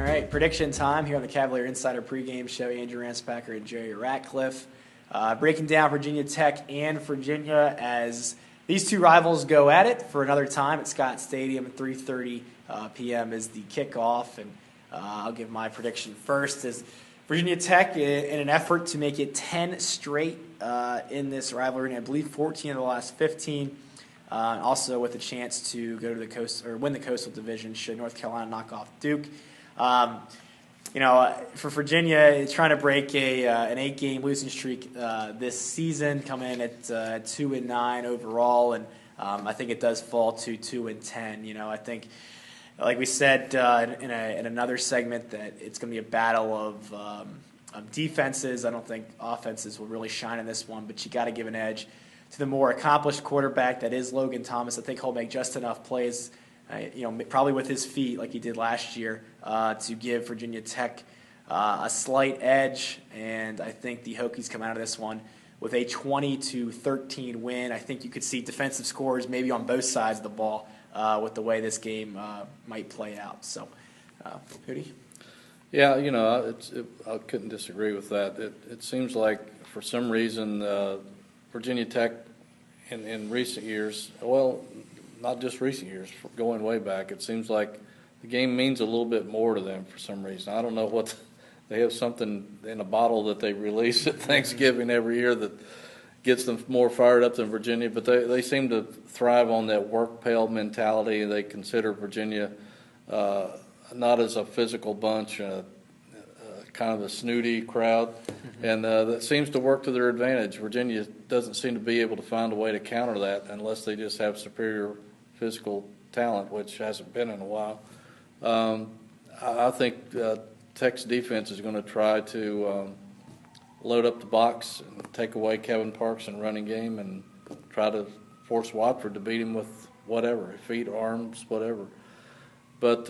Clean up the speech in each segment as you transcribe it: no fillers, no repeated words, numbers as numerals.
All right, prediction time here on the Cavalier Insider Pregame Show. Andrew Ranspacker and Jerry Ratcliffe breaking down Virginia Tech and Virginia as these two rivals go at it for another time at Scott Stadium at 3:30 p.m. is the kickoff. And I'll give my prediction first. As Virginia Tech, in an effort to make it 10 straight in this rivalry, and I believe 14 of the last 15, also with a chance to go to the coast or win the Coastal Division should North Carolina knock off Duke. For Virginia, trying to break an 8-game losing streak this season, come in at 2-9 overall, and I think it does fall to 2-10. I think, like we said in another segment, that it's going to be a battle of defenses. I don't think offenses will really shine in this one, but you got to give an edge to the more accomplished quarterback that is Logan Thomas. I think he'll make just enough plays, probably with his feet like he did last year, to give Virginia Tech a slight edge. And I think the Hokies come out of this one with a 20-13 win. I think you could see defensive scores maybe on both sides of the ball with the way this game might play out. So, Hootie? Yeah, I couldn't disagree with that. It seems like for some reason Virginia Tech in recent years, well, not just recent years, going way back, it seems like the game means a little bit more to them for some reason. I don't know what they have something in a bottle that they release at Thanksgiving every year that gets them more fired up than Virginia, but they seem to thrive on that work pail mentality. They consider Virginia not as a physical bunch, kind of a snooty crowd, and that seems to work to their advantage. Virginia doesn't seem to be able to find a way to counter that unless they just have superior physical talent, which hasn't been in a while. I think Tech's defense is going to try to load up the box and take away Kevin Parks in running game and try to force Watford to beat him with whatever, feet, arms, whatever. But,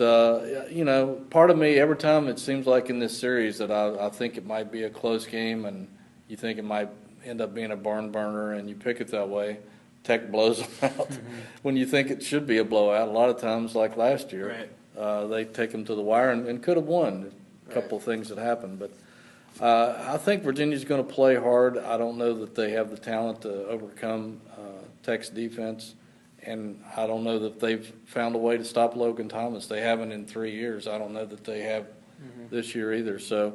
part of me, every time it seems like in this series that I think it might be a close game and you think it might end up being a barn burner and you pick it that way, Tech blows them out. When you think it should be a blowout, a lot of times, like last year, right, they take them to the wire and could have won. A couple of things that happened. But I think Virginia's going to play hard. I don't know that they have the talent to overcome Tech's defense. And I don't know that they've found a way to stop Logan Thomas. They haven't in 3 years. I don't know that they have this year either. So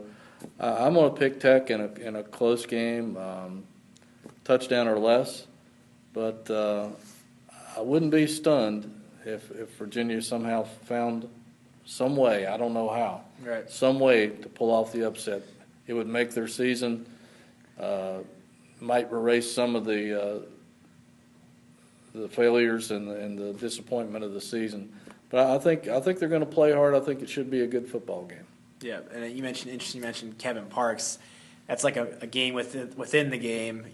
I'm going to pick Tech in a close game, touchdown or less. But I wouldn't be stunned if Virginia somehow found some way, I don't know how, right, some way to pull off the upset. It would make their season, might erase some of the failures and the disappointment of the season. But I think they're going to play hard. I think it should be a good football game. Yeah, and you mentioned Kevin Parks. That's like a game within the game.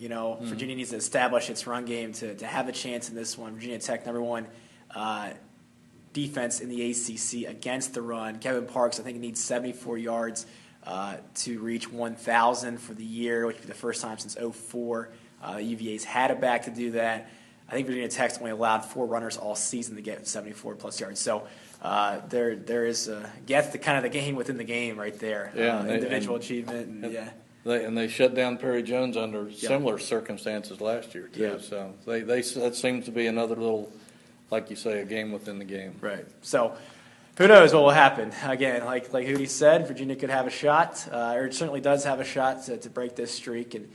Virginia needs to establish its run game to have a chance in this one. Virginia Tech, number one defense in the ACC against the run. Kevin Parks, I think, needs 74 yards to reach 1,000 for the year, which would be the first time since 2004. UVA's had a back to do that. I think Virginia Tech's only allowed 4 runners all season to get 74-plus yards. So there is the kind of the game within the game right there. Yeah, individual achievement. They shut down Perry Jones under similar circumstances last year too. Yeah. So that seems to be another little, like you say, a game within the game. Right. So who knows what will happen? Again, like Hootie said, Virginia could have a shot, or it certainly does have a shot to break this streak and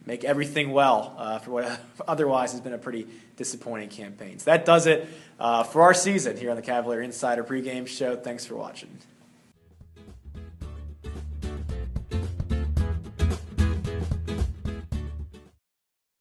make everything well for what otherwise has been a pretty disappointing campaign. So that does it for our season here on the Cavalier Insider Pregame Show. Thanks for watching.